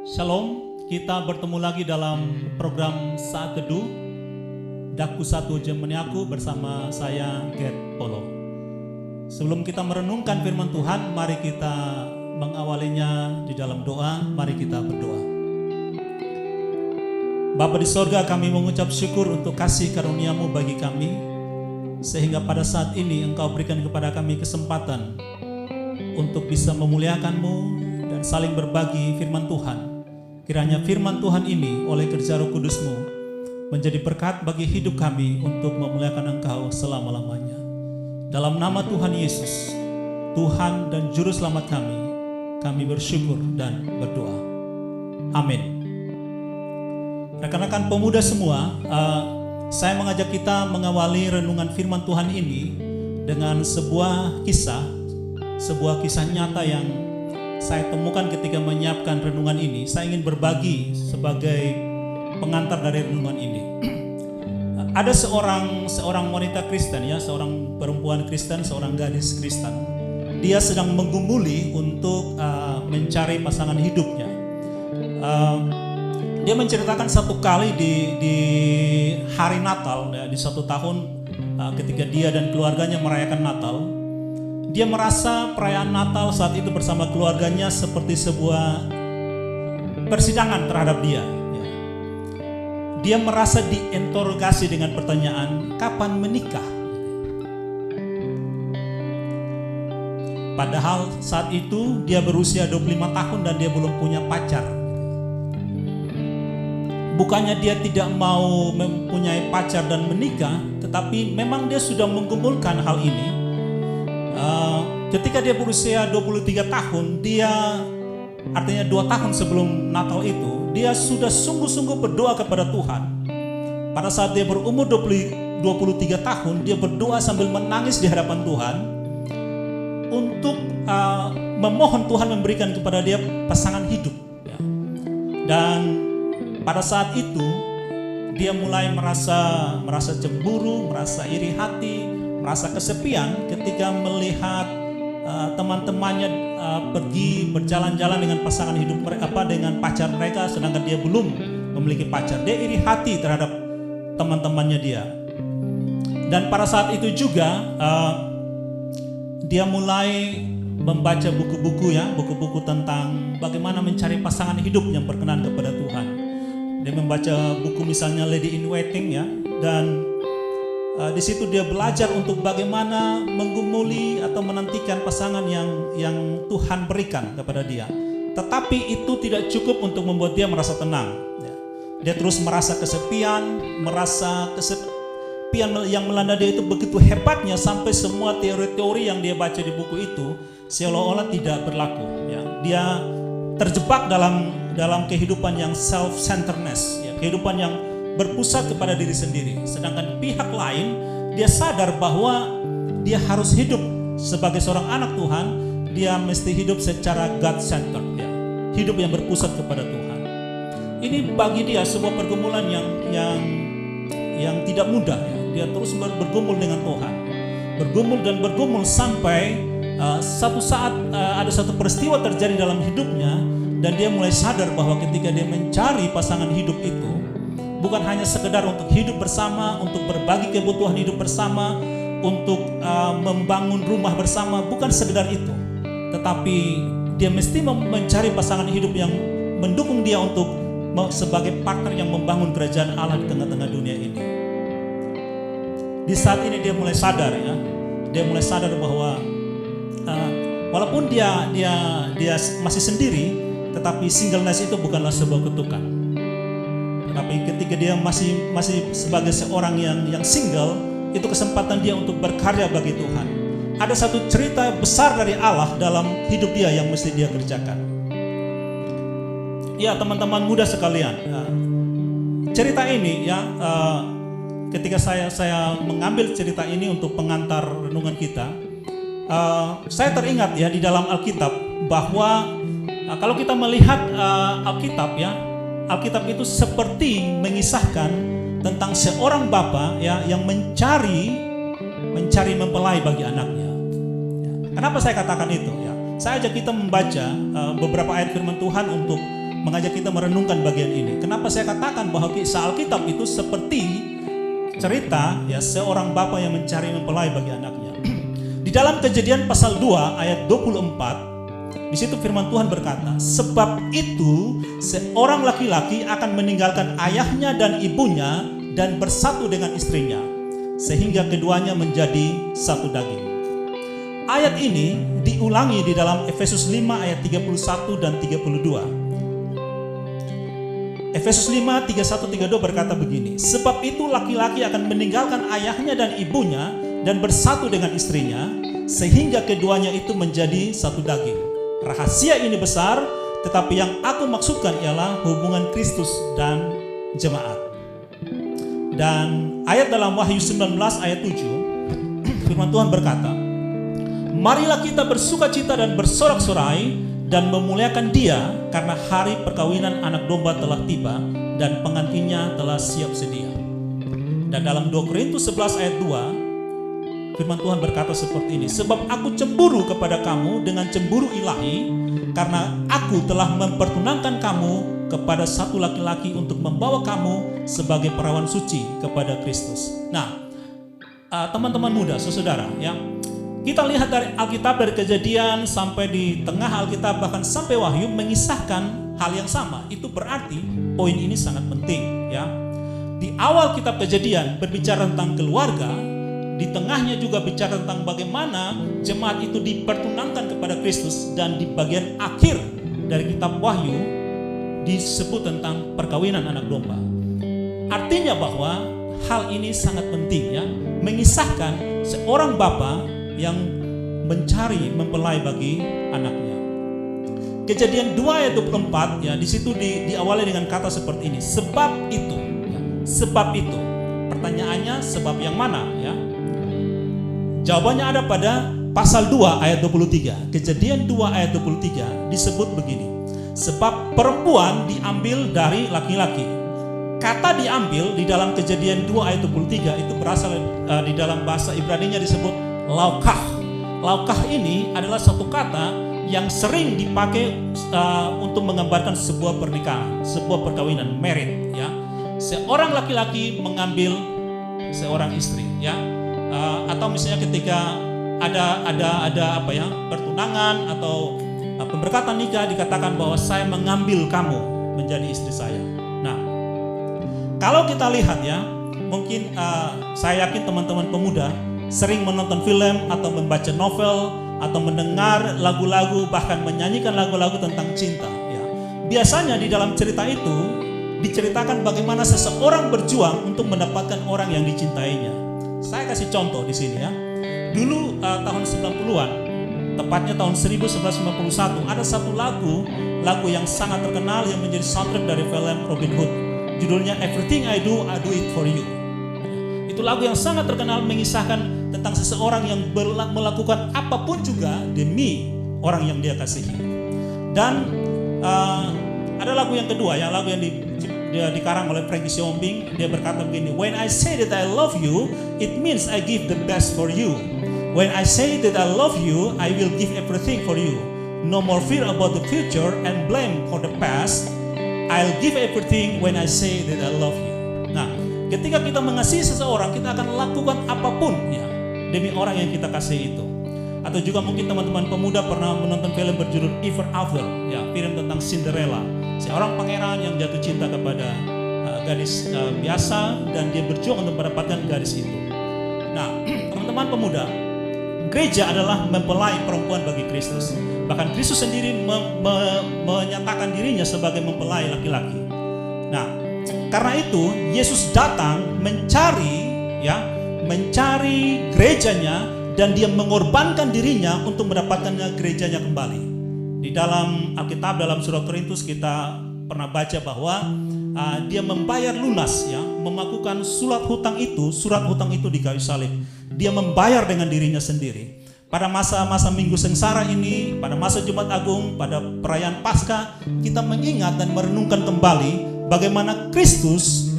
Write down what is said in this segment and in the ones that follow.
Shalom, kita bertemu lagi dalam program Saat Teduh Daku Satu Jemeniaku bersama saya Gert Polo. Sebelum kita merenungkan firman Tuhan, mari kita mengawalinya di dalam doa. Mari kita berdoa. Bapa di sorga, kami mengucap syukur untuk kasih karunia-Mu bagi kami, sehingga pada saat ini Engkau berikan kepada kami kesempatan untuk bisa memuliakan-Mu dan saling berbagi firman Tuhan. Kiranya firman Tuhan ini oleh kerja Roh Kudus-Mu menjadi berkat bagi hidup kami untuk memuliakan Engkau selama-lamanya. Dalam nama Tuhan Yesus, Tuhan dan Juru Selamat kami bersyukur dan berdoa. Amin. Rekan-rekan pemuda semua, saya mengajak kita mengawali renungan firman Tuhan ini dengan sebuah kisah nyata yang saya temukan ketika menyiapkan renungan ini. Saya ingin berbagi sebagai pengantar dari renungan ini. Ada seorang wanita Kristen, ya, seorang perempuan Kristen, seorang gadis Kristen. Dia sedang menggumuli untuk mencari pasangan hidupnya. Dia menceritakan satu kali di hari Natal, ya, di satu tahun ketika dia dan keluarganya merayakan Natal. Dia merasa perayaan Natal saat itu bersama keluarganya seperti sebuah persidangan terhadap dia. Dia merasa diinterogasi dengan pertanyaan, kapan menikah? Padahal saat itu dia berusia 25 tahun dan dia belum punya pacar. Bukannya dia tidak mau mempunyai pacar dan menikah, tetapi memang dia sudah menggumulkan hal ini. Ketika dia berusia 23 tahun, artinya 2 tahun sebelum Natal itu, dia sudah sungguh-sungguh berdoa kepada Tuhan. Pada saat dia berumur 23 tahun, dia berdoa sambil menangis di hadapan Tuhan untuk memohon Tuhan memberikan kepada dia pasangan hidup. Dan pada saat itu dia mulai merasa cemburu, merasa iri hati, merasa kesepian ketika melihat teman-temannya pergi berjalan-jalan dengan pasangan hidup mereka, dengan pacar mereka, sedangkan dia belum memiliki pacar. Dia iri hati terhadap teman-temannya dia. Dan pada saat itu juga dia mulai membaca buku-buku tentang bagaimana mencari pasangan hidup yang berkenan kepada Tuhan. Dia membaca buku misalnya Lady in Waiting, ya, dan di situ dia belajar untuk bagaimana menggumuli atau menantikan pasangan yang Tuhan berikan kepada dia. Tetapi itu tidak cukup untuk membuat dia merasa tenang. Dia terus merasa kesepian yang melanda dia itu begitu hebatnya sampai semua teori-teori yang dia baca di buku itu seolah-olah tidak berlaku. Dia terjebak dalam kehidupan yang self-centeredness, kehidupan yang berpusat kepada diri sendiri. Sedangkan pihak lain, dia sadar bahwa dia harus hidup sebagai seorang anak Tuhan. Dia mesti hidup secara God-centered, hidup yang berpusat kepada Tuhan. Ini bagi dia sebuah pergumulan yang tidak mudah. Dia terus bergumul dengan Tuhan, bergumul sampai satu saat ada satu peristiwa terjadi dalam hidupnya, dan dia mulai sadar bahwa ketika dia mencari pasangan hidup itu bukan hanya sekedar untuk hidup bersama, untuk berbagi kebutuhan hidup bersama, untuk membangun rumah bersama, bukan sekedar itu. Tetapi dia mesti mencari pasangan hidup yang mendukung dia untuk sebagai partner yang membangun kerajaan Allah di tengah-tengah dunia ini. Di saat ini dia mulai sadar, dia mulai sadar bahwa walaupun dia masih sendiri, tetapi singleness itu bukanlah sebuah kutukan. Tapi ketika dia masih sebagai seorang yang single, itu kesempatan dia untuk berkarya bagi Tuhan. Ada satu cerita besar dari Allah dalam hidup dia yang mesti dia kerjakan. Ya, teman-teman muda sekalian, cerita ini, ketika saya mengambil cerita ini untuk pengantar renungan kita, saya teringat, di dalam Alkitab bahwa kalau kita melihat Alkitab, Alkitab itu seperti mengisahkan tentang seorang bapa, yang mencari mempelai bagi anaknya. Kenapa saya katakan itu? Saya ajak kita membaca beberapa ayat firman Tuhan untuk mengajak kita merenungkan bagian ini. Kenapa saya katakan bahwa kisah Alkitab itu seperti cerita ya seorang bapa yang mencari mempelai bagi anaknya. Di dalam Kejadian pasal 2 ayat 24, di situ firman Tuhan berkata, sebab itu seorang laki-laki akan meninggalkan ayahnya dan ibunya dan bersatu dengan istrinya, sehingga keduanya menjadi satu daging. Ayat ini diulangi di dalam Efesus 5 ayat 31 dan 32. Efesus 5, 31-32 berkata begini, sebab itu laki-laki akan meninggalkan ayahnya dan ibunya dan bersatu dengan istrinya, sehingga keduanya itu menjadi satu daging. Rahasia ini besar, tetapi yang aku maksudkan ialah hubungan Kristus dan jemaat. Dan ayat dalam Wahyu 19 ayat 7, firman Tuhan berkata, marilah kita bersukacita dan bersorak-sorai dan memuliakan Dia, karena hari perkawinan anak domba telah tiba dan pengantinnya telah siap sedia. Dan dalam 2 Korintus 11 ayat 2, firman Tuhan berkata seperti ini, sebab aku cemburu kepada kamu dengan cemburu ilahi, karena aku telah mempertunangkan kamu kepada satu laki-laki untuk membawa kamu sebagai perawan suci kepada Kristus. Nah, teman-teman muda, saudara, ya, kita lihat dari Alkitab, dari Kejadian sampai di tengah Alkitab bahkan sampai Wahyu mengisahkan hal yang sama. Itu berarti poin ini sangat penting, ya. Di awal kitab Kejadian berbicara tentang keluarga, di tengahnya juga bicara tentang bagaimana jemaat itu dipertunangkan kepada Kristus, dan di bagian akhir dari kitab Wahyu disebut tentang perkawinan anak domba. Artinya bahwa hal ini sangat penting, ya, mengisahkan seorang bapa yang mencari mempelai bagi anaknya. Kejadian 2 ayat 24, ya, di situ diawali dengan kata seperti ini, sebab itu, ya, sebab itu. Pertanyaannya, sebab yang mana, ya? Jawabannya ada pada pasal 2 ayat 23. Kejadian 2 ayat 23 disebut begini, sebab perempuan diambil dari laki-laki. Kata diambil di dalam Kejadian 2 ayat 23 itu berasal di dalam bahasa Ibrani-nya disebut laukah. Laukah ini adalah satu kata yang sering dipakai untuk menggambarkan sebuah pernikahan, sebuah perkawinan, married, ya. Seorang laki-laki mengambil seorang istri, ya. Atau misalnya ketika ada apa ya, pertunangan atau pemberkatan nikah, dikatakan bahwa saya mengambil kamu menjadi istri saya. Nah, kalau kita lihat, ya, mungkin saya yakin teman-teman pemuda sering menonton film atau membaca novel atau mendengar lagu-lagu, bahkan menyanyikan lagu-lagu tentang cinta, ya. Biasanya di dalam cerita itu diceritakan bagaimana seseorang berjuang untuk mendapatkan orang yang dicintainya. Saya kasih contoh di sini, ya. Dulu tahun 90-an, tepatnya tahun 1991, ada satu lagu yang sangat terkenal yang menjadi soundtrack dari film Robin Hood. Judulnya Everything I Do It For You. Itu lagu yang sangat terkenal mengisahkan tentang seseorang yang melakukan apapun juga demi orang yang dia kasihi. Dan ada lagu yang kedua, yang lagu yang dikarang oleh Frankie Siombing. Dia berkata begini, when I say that I love you, it means I give the best for you. When I say that I love you, I will give everything for you. No more fear about the future and blame for the past. I'll give everything when I say that I love you. Nah, ketika kita mengasihi seseorang, kita akan lakukan apapun, ya, demi orang yang kita kasih itu. Atau juga mungkin teman-teman pemuda pernah menonton film berjudul Ever After, ya, film tentang Cinderella, seorang pangeran yang jatuh cinta kepada gadis biasa, dan dia berjuang untuk mendapatkan gadis itu. Nah, teman-teman pemuda, gereja adalah mempelai perempuan bagi Kristus. Bahkan Kristus sendiri menyatakan dirinya sebagai mempelai laki-laki. Nah, karena itu Yesus datang mencari gerejanya, dan dia mengorbankan dirinya untuk mendapatkannya gerejanya kembali. Di dalam Alkitab, dalam surah Korintus, kita pernah baca bahwa dia membayar lunas, ya, melakukan surat hutang itu di kayu salib. Dia membayar dengan dirinya sendiri. Pada masa-masa Minggu Sengsara ini, pada masa Jumat Agung, pada perayaan Paskah, kita mengingat dan merenungkan kembali bagaimana Kristus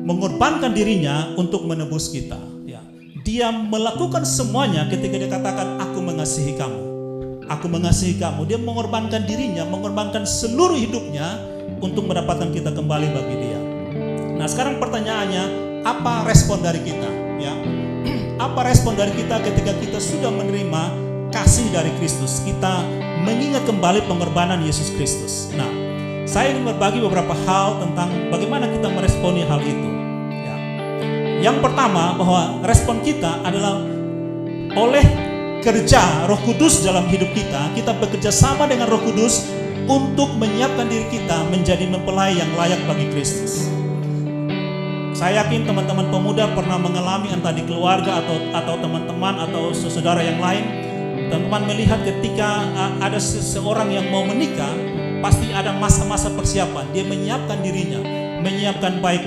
mengorbankan dirinya untuk menebus kita. Ya. Dia melakukan semuanya ketika dia katakan, aku mengasihi kamu. Aku mengasihi kamu. Dia mengorbankan dirinya, mengorbankan seluruh hidupnya untuk mendapatkan kita kembali bagi dia. Nah, sekarang pertanyaannya, apa respon dari kita? Ya, apa respon dari kita ketika kita sudah menerima kasih dari Kristus? Kita mengingat kembali pengorbanan Yesus Kristus. Nah, saya ingin berbagi beberapa hal tentang bagaimana kita meresponi hal itu. Ya. Yang pertama, bahwa respon kita adalah oleh kerja Roh Kudus dalam hidup kita. Kita bekerja sama dengan Roh Kudus untuk menyiapkan diri kita menjadi mempelai yang layak bagi Kristus. Saya yakin teman-teman pemuda pernah mengalami entah di keluarga atau teman-teman atau saudara yang lain. Teman-teman melihat ketika ada seseorang yang mau menikah, pasti ada masa-masa persiapan. Dia menyiapkan dirinya, menyiapkan baik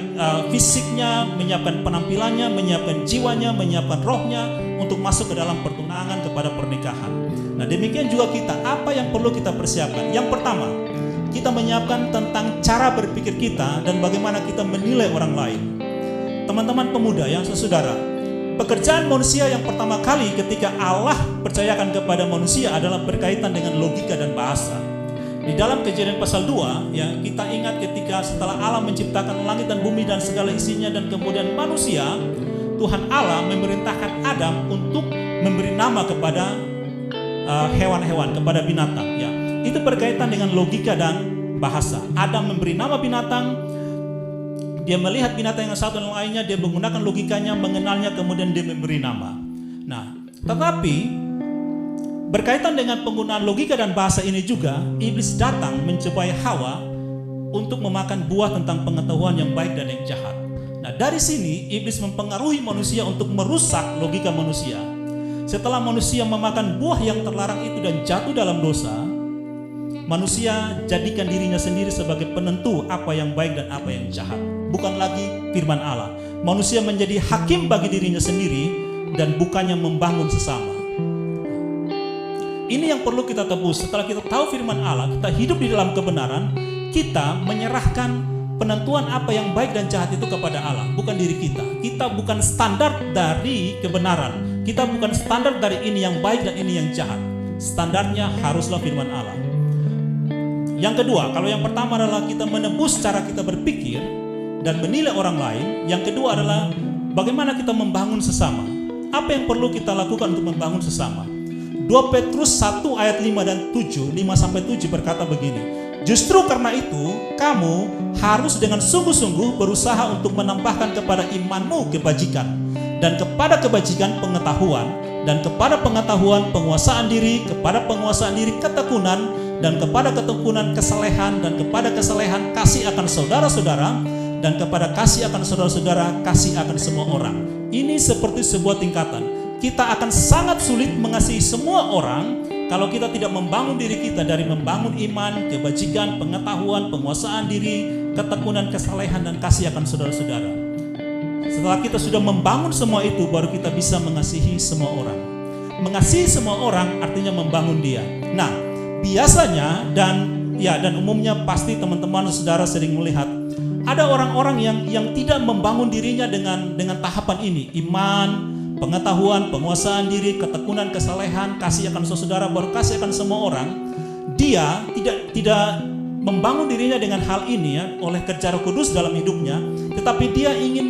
fisiknya, menyiapkan penampilannya, menyiapkan jiwanya, menyiapkan rohnya untuk masuk ke dalam pertunangan kepada pernikahan. Nah, demikian juga kita, apa yang perlu kita persiapkan? Yang pertama, kita menyiapkan tentang cara berpikir kita dan bagaimana kita menilai orang lain. Teman-teman pemuda yang saudara, pekerjaan manusia yang pertama kali ketika Allah percayakan kepada manusia adalah berkaitan dengan logika dan bahasa. Di dalam Kejadian pasal 2, ya, kita ingat ketika setelah Allah menciptakan langit dan bumi dan segala isinya dan kemudian manusia, Tuhan Allah memerintahkan Adam untuk memberi nama kepada hewan-hewan, kepada binatang. Ya, itu berkaitan dengan logika dan bahasa. Adam memberi nama binatang. Dia melihat binatang yang satu dan lainnya, dia menggunakan logikanya, mengenalnya, kemudian dia memberi nama. Nah, tetapi berkaitan dengan penggunaan logika dan bahasa ini juga, iblis datang mencobai Hawa untuk memakan buah tentang pengetahuan yang baik dan yang jahat. Nah, dari sini iblis mempengaruhi manusia untuk merusak logika manusia. Setelah manusia memakan buah yang terlarang itu dan jatuh dalam dosa, manusia jadikan dirinya sendiri sebagai penentu apa yang baik dan apa yang jahat. Bukan lagi firman Allah. Manusia menjadi hakim bagi dirinya sendiri dan bukannya membangun sesama. Ini yang perlu kita tebus. Setelah kita tahu firman Allah, kita hidup di dalam kebenaran, kita menyerahkan penentuan apa yang baik dan jahat itu kepada Allah, bukan diri kita. Kita bukan standar dari kebenaran. Kita bukan standar dari ini yang baik dan ini yang jahat. Standarnya haruslah firman Allah. Yang kedua, kalau yang pertama adalah kita menebus cara kita berpikir dan menilai orang lain. Yang kedua adalah bagaimana kita membangun sesama. Apa yang perlu kita lakukan untuk membangun sesama? 2 Petrus 1 ayat 5 dan 7, 5-7 berkata begini. Justru karena itu, kamu harus dengan sungguh-sungguh berusaha untuk menambahkan kepada imanmu kebajikan, dan kepada kebajikan pengetahuan, dan kepada pengetahuan penguasaan diri, kepada penguasaan diri ketekunan, dan kepada ketekunan kesalehan, dan kepada kesalehan kasih akan saudara-saudara, dan kepada kasih akan saudara-saudara, kasih akan semua orang. Ini seperti sebuah tingkatan. Kita akan sangat sulit mengasihi semua orang kalau kita tidak membangun diri kita dari membangun iman, kebajikan, pengetahuan, penguasaan diri, ketekunan, kesalehan, dan kasih akan saudara-saudara. Setelah kita sudah membangun semua itu, baru kita bisa mengasihi semua orang. Mengasihi semua orang artinya membangun dia. Nah, biasanya dan umumnya pasti teman-teman saudara sering melihat ada orang-orang yang tidak membangun dirinya dengan tahapan ini. Iman, pengetahuan, penguasaan diri, ketekunan, kesalehan, kasih akan saudara, baru kasih akan semua orang. Dia tidak membangun dirinya dengan hal ini ya, oleh kerja Roh Kudus dalam hidupnya, tetapi dia ingin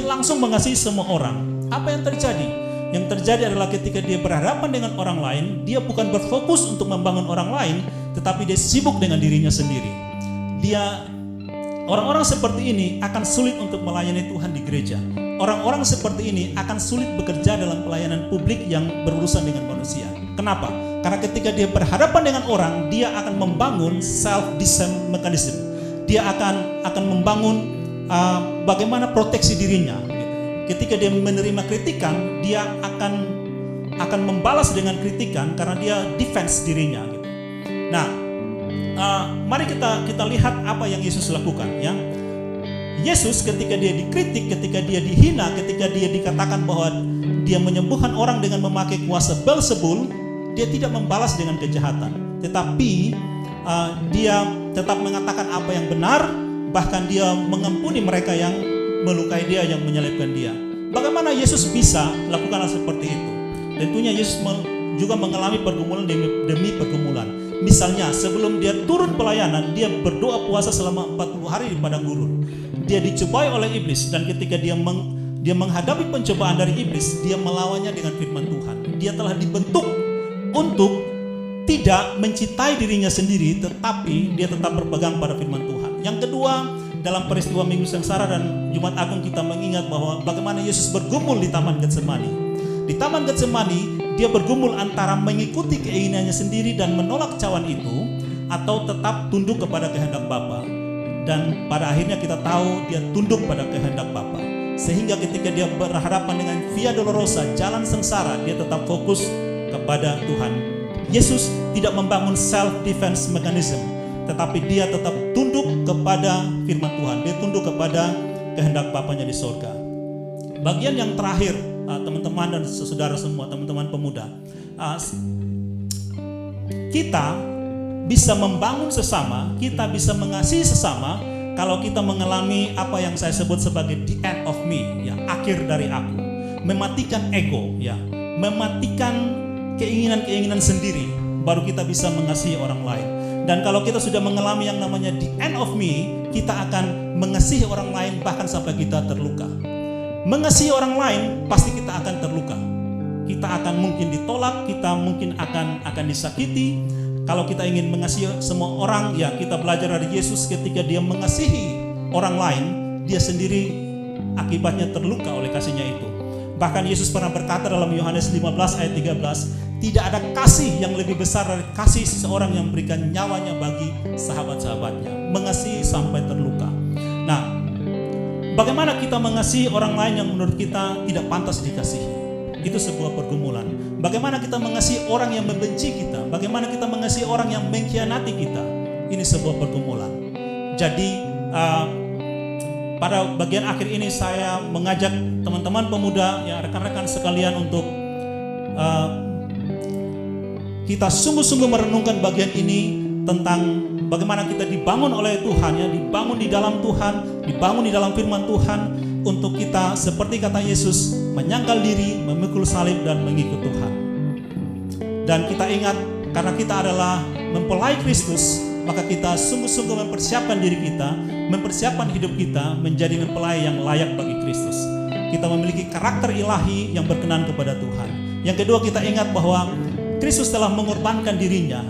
langsung mengasihi semua orang. Apa yang terjadi? Yang terjadi adalah ketika dia berhadapan dengan orang lain, dia bukan berfokus untuk membangun orang lain, tetapi dia sibuk dengan dirinya sendiri. Orang-orang seperti ini akan sulit untuk melayani Tuhan di gereja. Orang-orang seperti ini akan sulit bekerja dalam pelayanan publik yang berurusan dengan manusia. Kenapa? Karena ketika dia berhadapan dengan orang, dia akan membangun self-defense mechanism. Dia akan membangun bagaimana proteksi dirinya. Ketika dia menerima kritikan, dia akan membalas dengan kritikan karena dia defense dirinya. Nah, mari kita lihat apa yang Yesus lakukan ya. Yesus ketika dia dikritik, ketika dia dihina, ketika dia dikatakan bahwa dia menyembuhkan orang dengan memakai kuasa Beelzebul, dia tidak membalas dengan kejahatan, tetapi dia tetap mengatakan apa yang benar, bahkan dia mengampuni mereka yang melukai dia, yang menyalibkan dia. Bagaimana Yesus bisa lakukan hal seperti itu? Tentunya Yesus juga mengalami pergumulan demi pergumulan. Misalnya sebelum dia turun pelayanan, dia berdoa puasa selama 40 hari di padang gurun. Dia dicobai oleh iblis, dan ketika dia menghadapi pencobaan dari iblis, dia melawannya dengan firman Tuhan. Dia telah dibentuk untuk tidak mencintai dirinya sendiri, tetapi dia tetap berpegang pada firman Tuhan. Yang kedua, dalam peristiwa Minggu Sengsara dan Jumat Agung kita mengingat bahwa bagaimana Yesus bergumul di Taman Getsemani. Di Taman Getsemani, dia bergumul antara mengikuti keinginannya sendiri dan menolak cawan itu, atau tetap tunduk kepada kehendak Bapa. Dan pada akhirnya kita tahu dia tunduk pada kehendak Bapa. Sehingga ketika dia berhadapan dengan Via Dolorosa, jalan sengsara, dia tetap fokus kepada Tuhan. Yesus tidak membangun self-defense mechanism, tetapi dia tetap tunduk kepada firman Tuhan. Dia tunduk kepada kehendak Bapanya di sorga. Bagian yang terakhir, teman-teman dan saudara semua, teman-teman pemuda, kita bisa membangun sesama, kita bisa mengasihi sesama kalau kita mengalami apa yang saya sebut sebagai the end of me, ya, akhir dari aku. Mematikan ego, ya, mematikan keinginan-keinginan sendiri, baru kita bisa mengasihi orang lain. Dan kalau kita sudah mengalami yang namanya the end of me, kita akan mengasihi orang lain bahkan sampai kita terluka. Mengasihi orang lain pasti kita akan terluka. Kita akan mungkin ditolak, kita mungkin akan disakiti. Kalau kita ingin mengasihi semua orang, ya kita belajar dari Yesus ketika dia mengasihi orang lain, dia sendiri akibatnya terluka oleh kasihnya itu. Bahkan Yesus pernah berkata dalam Yohanes 15 ayat 13, tidak ada kasih yang lebih besar dari kasih seseorang yang memberikan nyawanya bagi sahabat-sahabatnya. Mengasihi sampai terluka. Nah, bagaimana kita mengasihi orang lain yang menurut kita tidak pantas dikasihi? Itu sebuah pergumulan. Bagaimana kita mengasihi orang yang membenci kita? Bagaimana kita mengasihi orang yang mengkhianati kita? Ini sebuah pergumulan. Jadi pada bagian akhir ini saya mengajak teman-teman pemuda, ya rekan-rekan sekalian, untuk kita sungguh-sungguh merenungkan bagian ini tentang bagaimana kita dibangun oleh Tuhan, ya, dibangun di dalam Tuhan, dibangun di dalam firman Tuhan, untuk kita seperti kata Yesus, menyangkal diri, memikul salib dan mengikut Tuhan. Dan kita ingat, karena kita adalah mempelai Kristus, maka kita sungguh-sungguh mempersiapkan diri kita, mempersiapkan hidup kita menjadi mempelai yang layak bagi Kristus. Kita memiliki karakter ilahi yang berkenan kepada Tuhan. Yang kedua, kita ingat bahwa Kristus telah mengorbankan dirinya,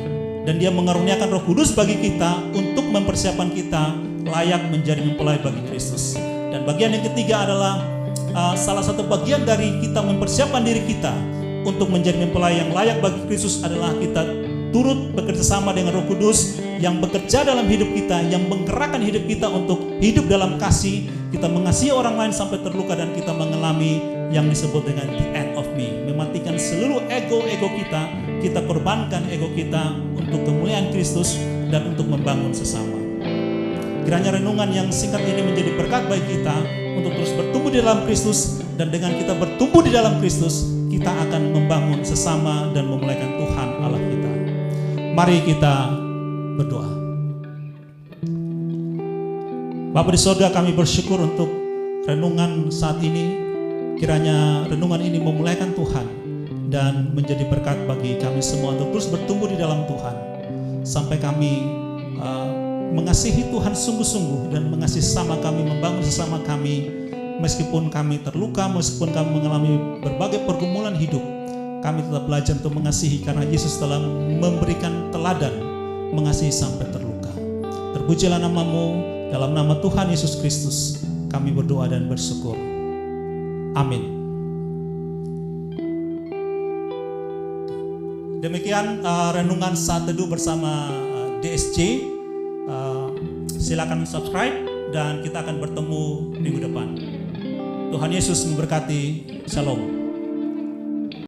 dan dia mengaruniakan Roh Kudus bagi kita untuk mempersiapkan kita layak menjadi mempelai bagi Kristus. Dan bagian yang ketiga adalah salah satu bagian dari kita mempersiapkan diri kita untuk menjadi mempelai yang layak bagi Kristus adalah kita turut bekerja sama dengan Roh Kudus yang bekerja dalam hidup kita, yang menggerakkan hidup kita untuk hidup dalam kasih. Kita mengasihi orang lain sampai terluka, dan kita mengalami yang disebut dengan the end of me, mematikan seluruh ego kita, kita korbankan ego kita untuk kemuliaan Kristus dan untuk membangun sesama. Kiranya renungan yang singkat ini menjadi berkat bagi kita untuk terus bertumbuh di dalam Kristus, dan dengan kita bertumbuh di dalam Kristus, kita akan membangun sesama dan memuliakan Tuhan Allah kita. Mari kita berdoa. Bapa di sorga, kami bersyukur untuk renungan saat ini. Kiranya renungan ini memuliakan Tuhan dan menjadi berkat bagi kami semua untuk terus bertumbuh di dalam Tuhan, sampai kami mengasihi Tuhan sungguh-sungguh dan mengasihi sesama kami, membangun sesama kami, meskipun kami terluka, meskipun kami mengalami berbagai pergumulan hidup. Kami tetap belajar untuk mengasihi, karena Yesus telah memberikan teladan mengasihi sampai terluka. Terpujilah nama-Mu, dalam nama Tuhan Yesus Kristus kami berdoa dan bersyukur. Amin. Demikian renungan saat teduh bersama DSC. Silakan subscribe dan kita akan bertemu minggu depan. Tuhan Yesus memberkati. Shalom.